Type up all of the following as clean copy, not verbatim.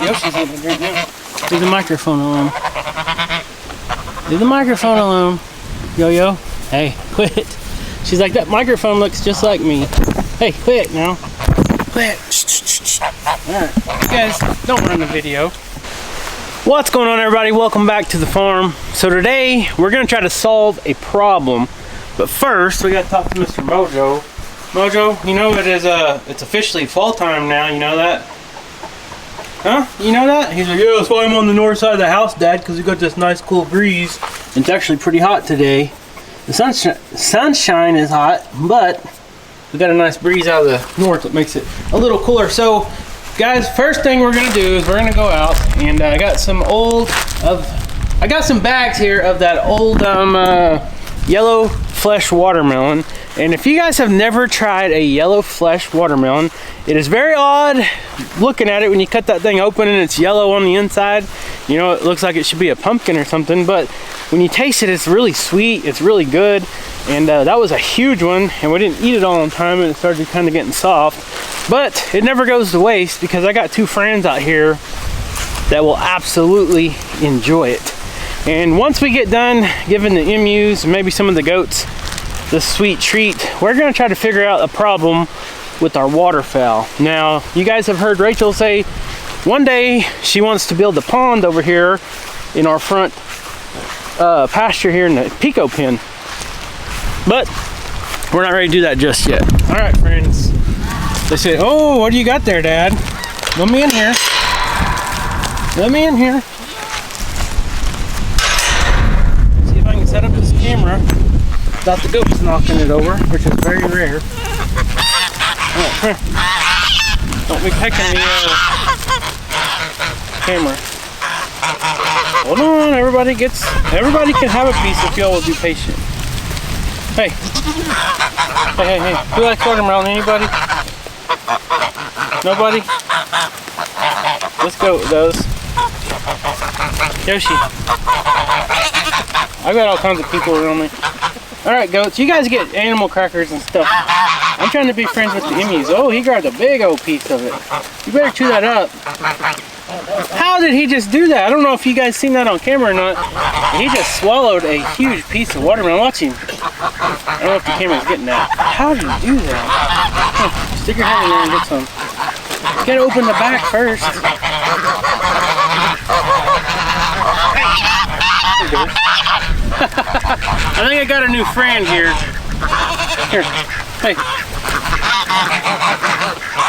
Yoshi's eating a drink now. Leave the microphone alone. Leave the microphone alone. Yo-Yo. Hey, quit. She's like, that microphone looks just like me. Hey, quit now. Quit. Alright, you guys don't run the video. What's going on, everybody? Welcome back to the farm. So today we're gonna try to solve a problem, but first we gotta talk to Mr. Mojo. Mojo, you know it's officially fall time now. You know that? Huh? You know that? He's like, yeah, that's why I'm on the north side of the house, Dad, because we got this nice cool breeze. It's actually pretty hot today. The sunshine is hot, but we got a nice breeze out of the north that makes it a little cooler. So guys, first thing we're gonna do is we're gonna go out, and I got some bags here of that old yellow flesh watermelon. And if you guys have never tried a yellow flesh watermelon, it is very odd looking at it when you cut that thing open and it's yellow on the inside. You know, it looks like it should be a pumpkin or something, but when you taste it, it's really sweet, it's really good. And that was a huge one, and we didn't eat it all in time, and it started kind of getting soft. But it never goes to waste, because I got two friends out here that will absolutely enjoy it. And once we get done giving the emus and maybe some of the goats the sweet treat, we're gonna try to figure out a problem with our waterfowl. Now, you guys have heard Rachel say one day she wants to build a pond over here in our front pasture here in the Pico pen, but we're not ready to do that just yet. All right, friends. They say, oh, what do you got there, Dad? Let me in here. Let me in here. See if I can set up this camera without the goats knocking it over, which is very rare. Right, don't be pecking the camera. Hold on, everybody can have a piece if y'all will be patient. Hey. Hey. Who likes watermelon? Anybody? Nobody? Let's go with those. Yoshi. I got all kinds of people around me. Alright, goats, you guys get animal crackers and stuff. I'm trying to be friends with the emus. Oh, he grabbed a big old piece of it. You better chew that up. How did he just do that? I don't know if you guys seen that on camera or not. He just swallowed a huge piece of watermelon. Watch him. I don't know if the camera's getting that. How did you do that? Huh, stick your hand in there and get some. You gotta open the back first. I think I got a new friend here. Here. Hey.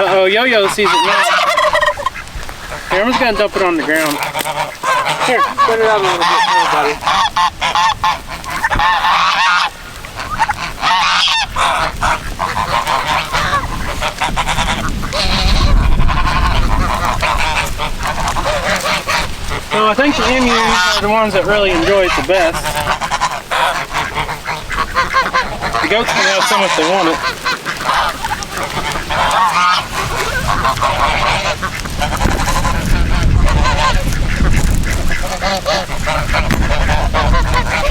Uh-oh, Yo-Yo sees it now. Here, I'm just gonna dump it on the ground. Here, put it out a little bit more, buddy. So I think the emus are the ones that really enjoy it the best. The goats can have some if they want it.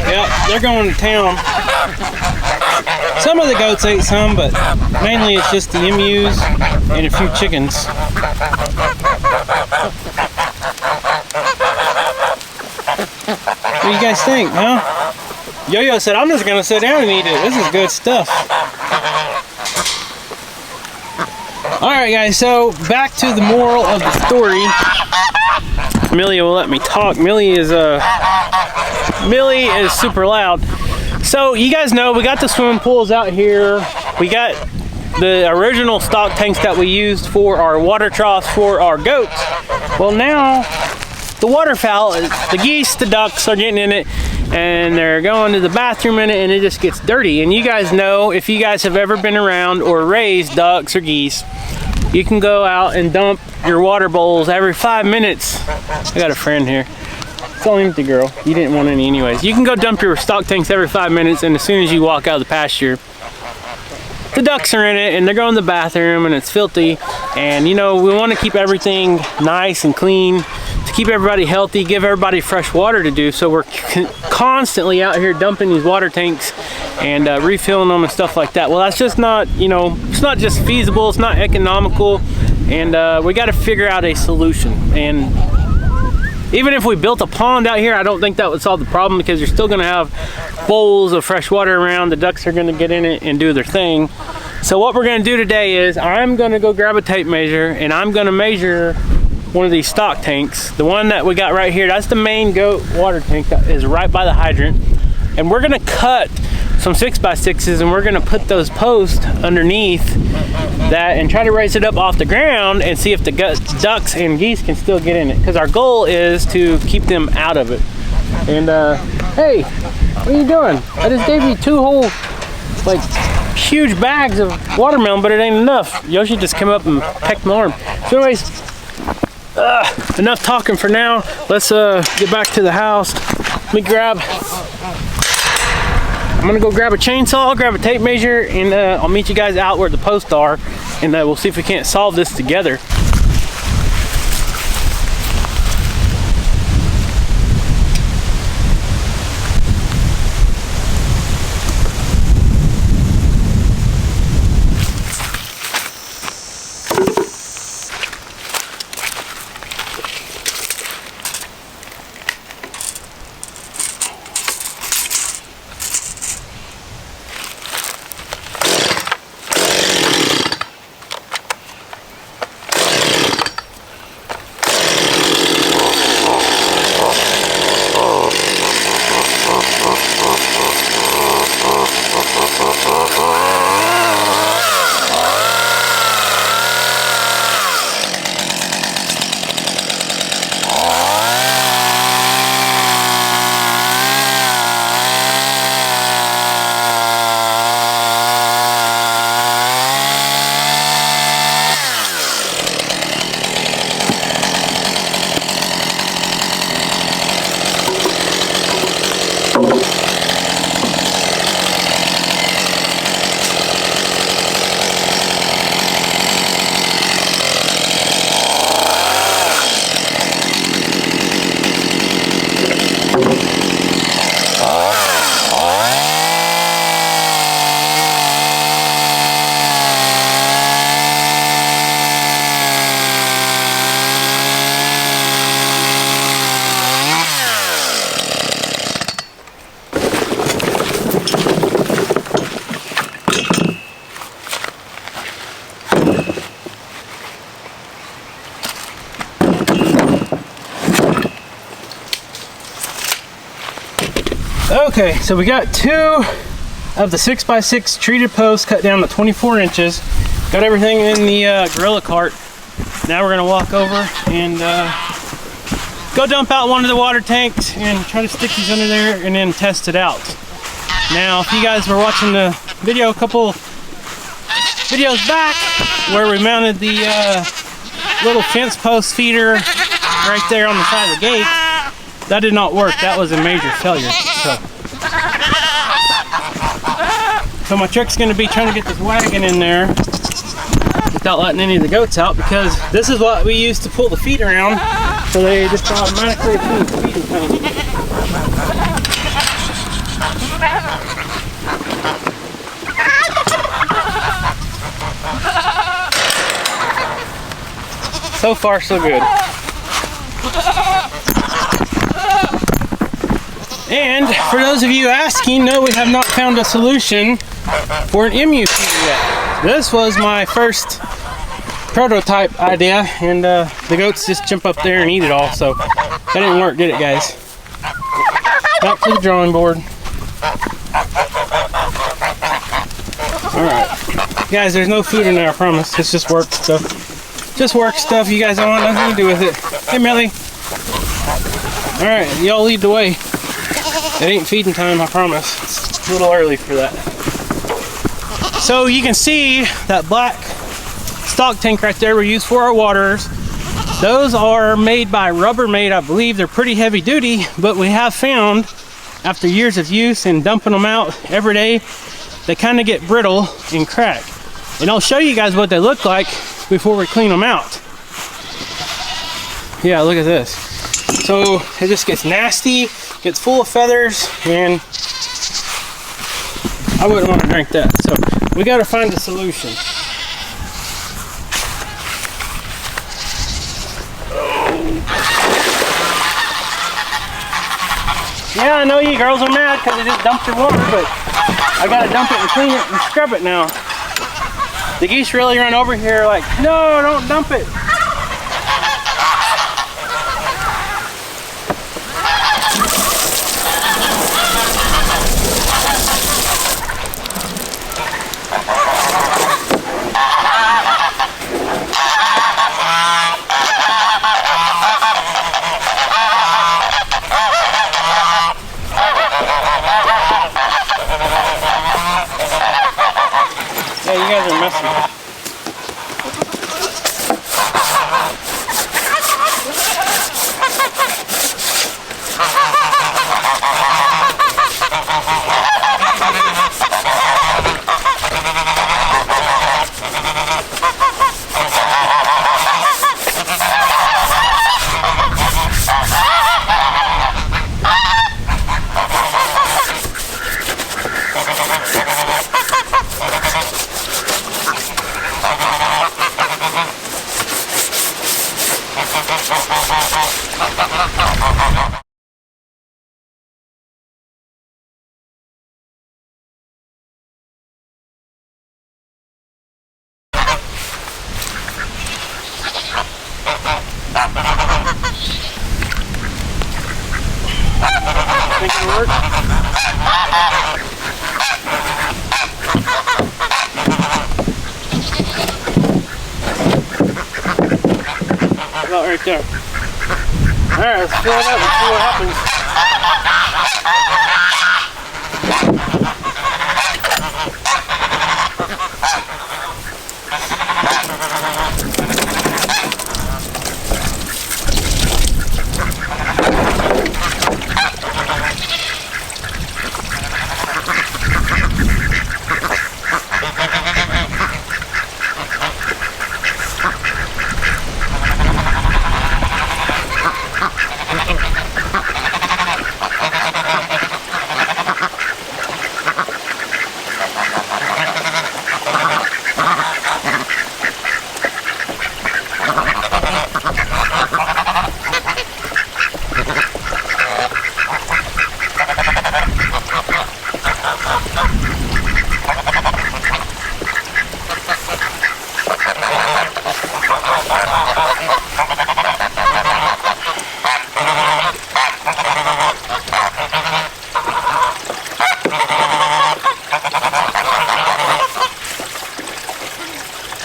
Yeah, they're going to town. Some of the goats ate some, but mainly it's just the emus and a few chickens. What do you guys think, huh? Yo-Yo said, I'm just gonna sit down and eat it. This is good stuff. Alright guys, so back to the moral of the story. Millie will let me talk. Millie is super loud. So you guys know we got the swimming pools out here. We got the original stock tanks that we used for our water troughs for our goats. Well, now the waterfowl, the geese, the ducks are getting in it, and they're going to the bathroom in it, and it just gets dirty. And you guys know, if you guys have ever been around or raised ducks or geese, you can go out and dump your water bowls every 5 minutes. I got a friend here. It's all empty, girl. You didn't want any anyways. You can go dump your stock tanks every 5 minutes, and as soon as you walk out of the pasture, the ducks are in it, and they're going to the bathroom, and it's filthy. And you know, we want to keep everything nice and clean to keep everybody healthy, give everybody fresh water to do. So we're constantly out here dumping these water tanks and refilling them and stuff like that. Well, that's just not, you know, it's not just feasible, it's not economical, and we got to figure out a solution. And even if we built a pond out here, I don't think that would solve the problem, because you're still going to have bowls of fresh water around. The ducks are going to get in it and do their thing. So what we're going to do today is I'm going to go grab a tape measure, and I'm going to measure one of these stock tanks. The one that we got right here, that's the main goat water tank that is right by the hydrant. And we're going to cut some 6x6s, and we're going to put those posts underneath that and try to raise it up off the ground and see if the ducks and geese can still get in it, because our goal is to keep them out of it. And hey, what are you doing? I just gave you 2 whole like huge bags of watermelon, but it ain't enough. Yoshi just came up and pecked my arm. So anyways, enough talking for now. Let's get back to the house. I'm gonna go grab a chainsaw, grab a tape measure, and I'll meet you guys out where the posts are, and we'll see if we can't solve this together. Okay, so we got 2 of the 6x6 treated posts cut down to 24 inches. Got everything in the gorilla cart. Now we're gonna walk over and go dump out one of the water tanks and try to stick these under there and then test it out. Now, if you guys were watching the video a couple videos back where we mounted the little fence post feeder right there on the side of the gate, that did not work. That was a major failure. So my trick's going to be trying to get this wagon in there without letting any of the goats out, because this is what we use to pull the feet around, so they just automatically feed time. So far, so good. And for those of you asking, no, we have not found a solution for an emu feeder yet. This was my first prototype idea, and the goats just jump up there and eat it all, so that didn't work, did it, guys? Back to the drawing board. Alright. Guys, there's no food in there, I promise. It's just work stuff. Just work stuff. You guys don't want nothing to do with it. Hey, Melly. Alright, y'all lead the way. It ain't feeding time, I promise. It's a little early for that. So you can see that black stock tank right there we use for our waterers. Those are made by Rubbermaid, I believe. They're pretty heavy duty, but we have found after years of use and dumping them out every day, they kind of get brittle and crack. And I'll show you guys what they look like before we clean them out. Yeah, look at this. So it just gets nasty, gets full of feathers, and I wouldn't want to drink that. So we got to find a solution. Yeah, I know you girls are mad because I just dumped your water, but I gotta dump it and clean it and scrub it now. The geese really run over here like, no, don't dump it. Yeah, you guys are messy. Think it'll work? About right there. Alright, let's fill it up and see what happens.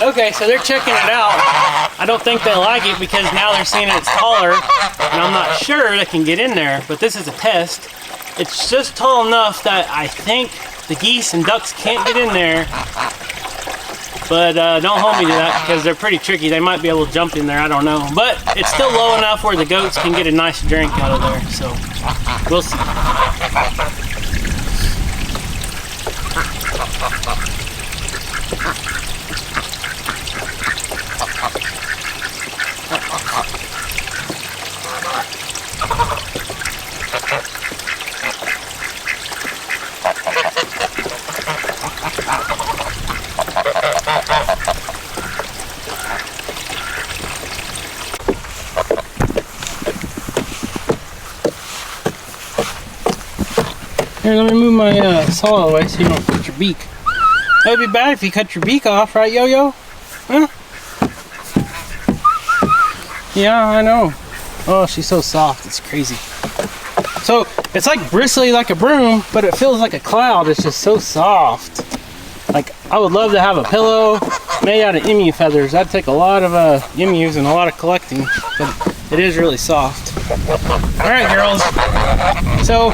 Okay, so they're checking it out. I don't think they like it because now they're seeing it's taller, and I'm not sure they can get in there, but this is a test. It's just tall enough that I think the geese and ducks can't get in there, but don't hold me to that because they're pretty tricky. They might be able to jump in there, I don't know. But it's still low enough where the goats can get a nice drink out of there, so we'll see. Here, let me move my saw away so you don't cut your beak. That would be bad if you cut your beak off, right, Yo-Yo? Huh? Yeah, I know. Oh, she's so soft. It's crazy. So, it's like bristly like a broom, but it feels like a cloud. It's just so soft. Like, I would love to have a pillow made out of emu feathers. That'd take a lot of emus and a lot of collecting, but it is really soft. All right, girls. So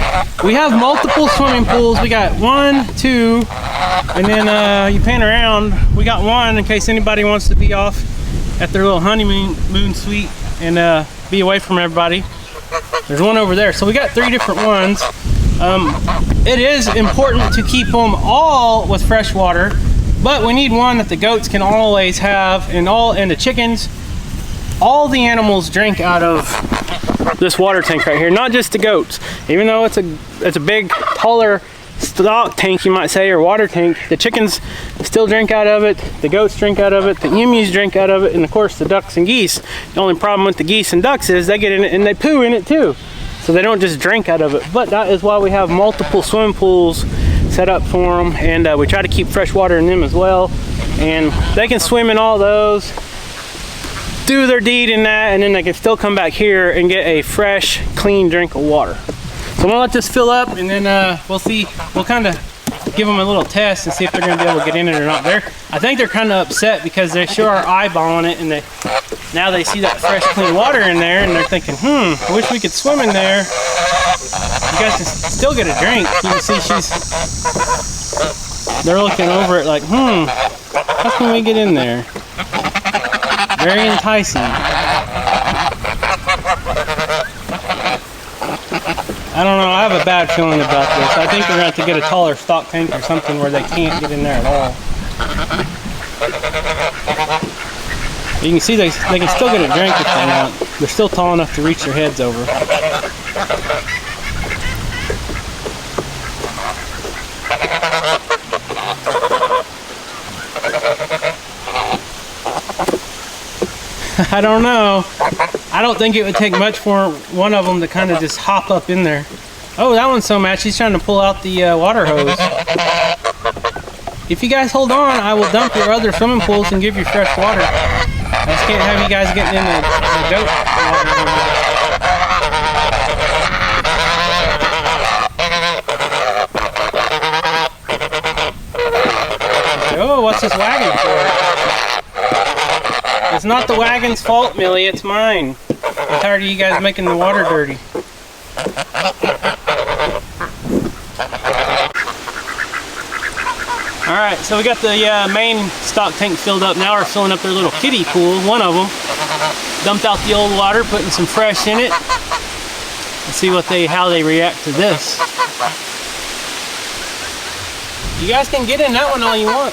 we have multiple swimming pools. We got 1, 2, and then you pan around. We got one in case anybody wants to be off at their little honeymoon suite and be away from everybody. There's one over there. So we got 3 different ones. It is important to keep them all with fresh water, but we need one that the goats can always have, and the chickens. All the animals drink out of this water tank right here, not just the goats. Even though it's a big, taller stock tank, you might say, or water tank, the chickens still drink out of it, the goats drink out of it, the emus drink out of it, and of course the ducks and geese. The only problem with the geese and ducks is they get in it and they poo in it too. So so they don't just drink out of it. But that is why we have multiple swimming pools set up for them, and we try to keep fresh water in them as well. And they can swim in all those, do their deed in that, and then they can still come back here and get a fresh, clean drink of water. So I'm gonna let this fill up, and then we'll see. We'll kind of give them a little test and see if they're gonna be able to get in it or not. I think they're kind of upset because they sure are eyeballing it, and now they see that fresh, clean water in there, and they're thinking, I wish we could swim in there. You guys can still get a drink. You can see they're looking over it like, how can we get in there? Very enticing. I don't know, I have a bad feeling about this. I think we're going to have to get a taller stock tank or something where they can't get in there at all. You can see they can still get a drink if they want. They're still tall enough to reach their heads over. I don't know. I don't think it would take much for one of them to kind of just hop up in there. Oh, that one's so mad. She's trying to pull out the water hose. If you guys hold on, I will dump your other swimming pools and give you fresh water. I just can't have you guys getting in the goat water. Oh, what's this wagon for? It's not the wagon's fault, Millie, it's mine. I'm tired of you guys making the water dirty. Alright, so we got the main stock tank filled up. Now we're filling up their little kiddie pool, one of them. Dumped out the old water, putting some fresh in it. Let's see how they react to this. You guys can get in that one all you want.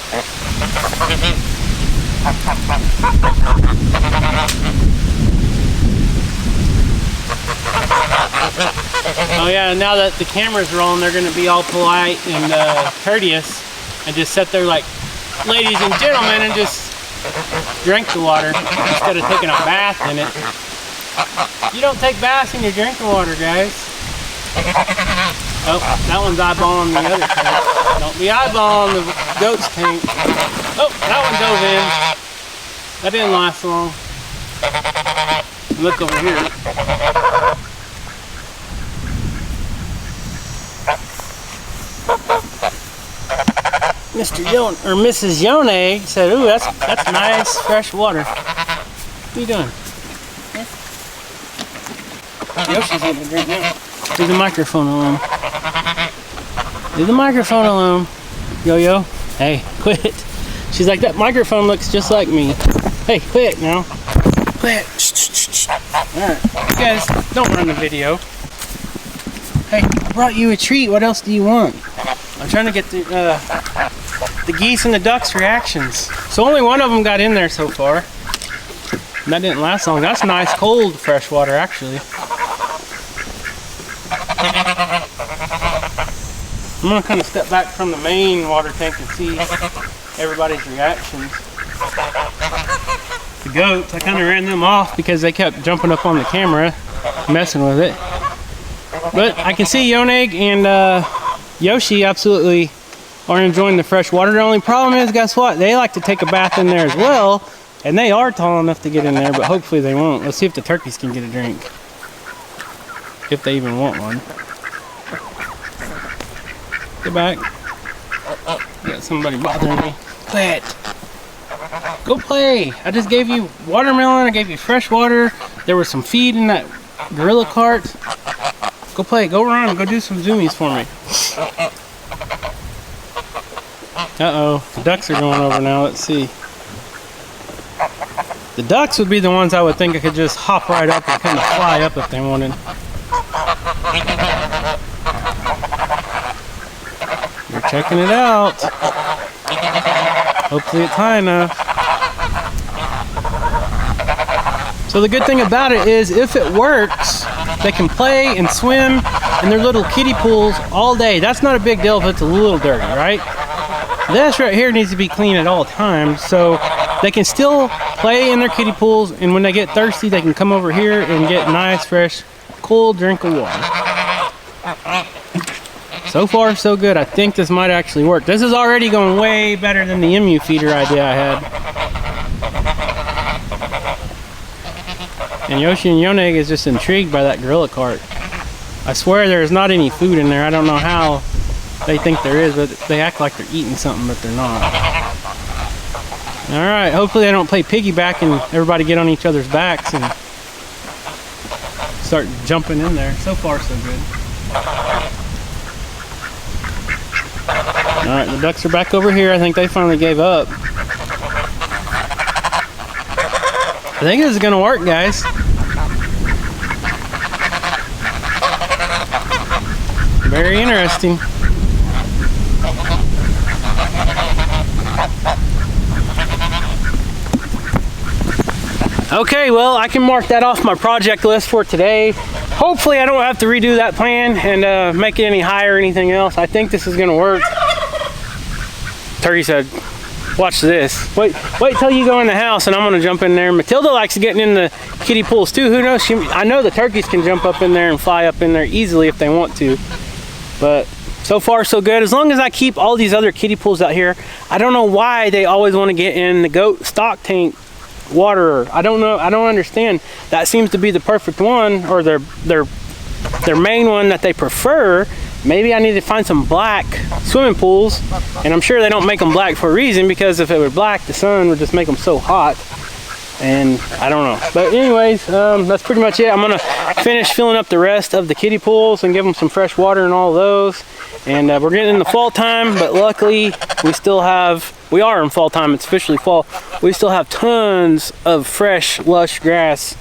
Oh yeah, now that the camera's rolling, they're going to be all polite and courteous and just sit there like ladies and gentlemen and just drink the water instead of taking a bath in it. You don't take baths in your drinking water, guys. Oh, that one's eyeballing the other tank. Don't be eyeballing the goat's tank. Oh, that one dove in. That didn't last long. Look over here. Mr. Yon or Mrs. Yone said, "Ooh, that's nice fresh water." What are you doing? Yoshi's getting a drink now. Leave the microphone alone. Leave the microphone alone. Yo-yo. Hey, quit. She's like, that microphone looks just like me. Hey, quit now. Quit. Alright. You guys, don't run the video. Hey, I brought you a treat. What else do you want? I'm trying to get the geese and the ducks' reactions. So only one of them got in there so far. And that didn't last long. That's nice, cold fresh water, actually. I'm going to kind of step back from the main water tank and see everybody's reactions. The goats, I kind of ran them off because they kept jumping up on the camera, messing with it. But I can see Yoneg and Yoshi absolutely are enjoying the fresh water. The only problem is, guess what? They like to take a bath in there as well, and they are tall enough to get in there, but hopefully they won't. Let's see if the turkeys can get a drink. If they even want one. Get back. Got somebody bothering me. Quit. Go play. I just gave you watermelon. I gave you fresh water. There was some feed in that gorilla cart. Go play. Go run. Go do some zoomies for me. Uh-oh. The ducks are going over now. Let's see. The ducks would be the ones I would think I could just hop right up and kind of fly up if they wanted. You're checking it out. Hopefully it's high enough. So the good thing about it is if it works, they can play and swim in their little kiddie pools all day. That's not a big deal if it's a little dirty, right? This right here needs to be clean at all times, so they can still play in their kiddie pools, and when they get thirsty, they can come over here and get nice, fresh, cool drink of water. So far, so good. I think this might actually work. This is already going way better than the emu feeder idea I had. And Yoshi and Yoneg is just intrigued by that gorilla cart. I swear there's not any food in there. I don't know how they think there is, but they act like they're eating something, but they're not. Alright, hopefully they don't play piggyback and everybody get on each other's backs and start jumping in there. So far, so good. Alright, the ducks are back over here. I think they finally gave up. I think this is going to work, guys. Very interesting. Okay, well, I can mark that off my project list for today. Hopefully I don't have to redo that plan and make it any higher or anything else. I think this is going to work. Turkey said, watch this. Wait till you go in the house and I'm going to jump in there. Matilda likes getting in the kiddie pools too. Who knows? I know the turkeys can jump up in there and fly up in there easily if they want to. But so far so good. As long as I keep all these other kiddie pools out here, I don't know why they always want to get in the goat stock tank water. I don't know. I don't understand. That seems to be the perfect one, or their main one that they prefer. Maybe I need to find some black swimming pools, and I'm sure they don't make them black for a reason, because if it were black, the sun would just make them so hot. And I don't know. But anyways, that's pretty much it. I'm gonna finish filling up the rest of the kiddie pools and give them some fresh water and all of those. And we're getting in the fall time, but luckily we are in fall time. It's officially fall. We still have tons of fresh, lush grass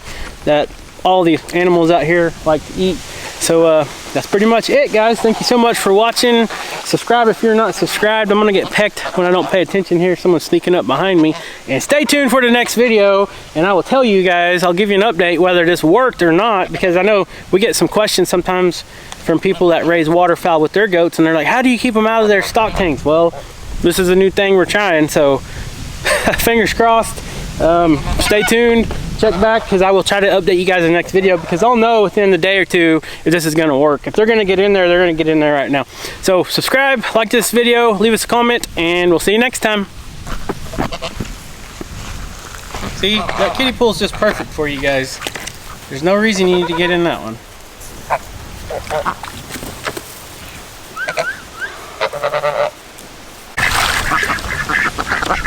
that all the animals out here like to eat. So that's pretty much it, guys. Thank you so much for watching. Subscribe if you're not subscribed. I'm gonna get pecked when I don't pay attention here. Someone's sneaking up behind me. And stay tuned for the next video, and I will tell you guys, I'll give you an update whether this worked or not, because I know we get some questions sometimes from people that raise waterfowl with their goats, and they're like, how do you keep them out of their stock tanks? Well, this is a new thing we're trying, so fingers crossed. Stay tuned. Check back, because I will try to update you guys in the next video, because I'll know within the day or two if this is going to work. If they're going to get in there, they're going to get in there right now. So subscribe, like this video, leave us a comment, and we'll see you next time. See, that kiddie pool is just perfect for you guys. There's no reason you need to get in that one.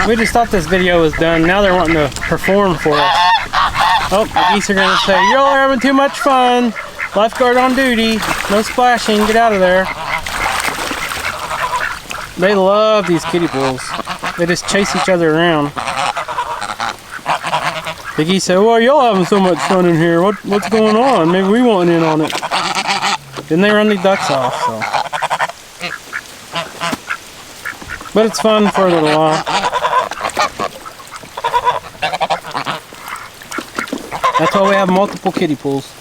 We just thought this video was done. Now they're wanting to perform for us. Oh, the geese are gonna say, you're all having too much fun. Lifeguard on duty. No splashing. Get out of there. They love these kiddie pools. They just chase each other around. The geese say, well, y'all having so much fun in here. What's going on? Maybe we want in on it. Then they run the ducks off. So. But it's fun for a little while. That's why we have multiple kiddie pools.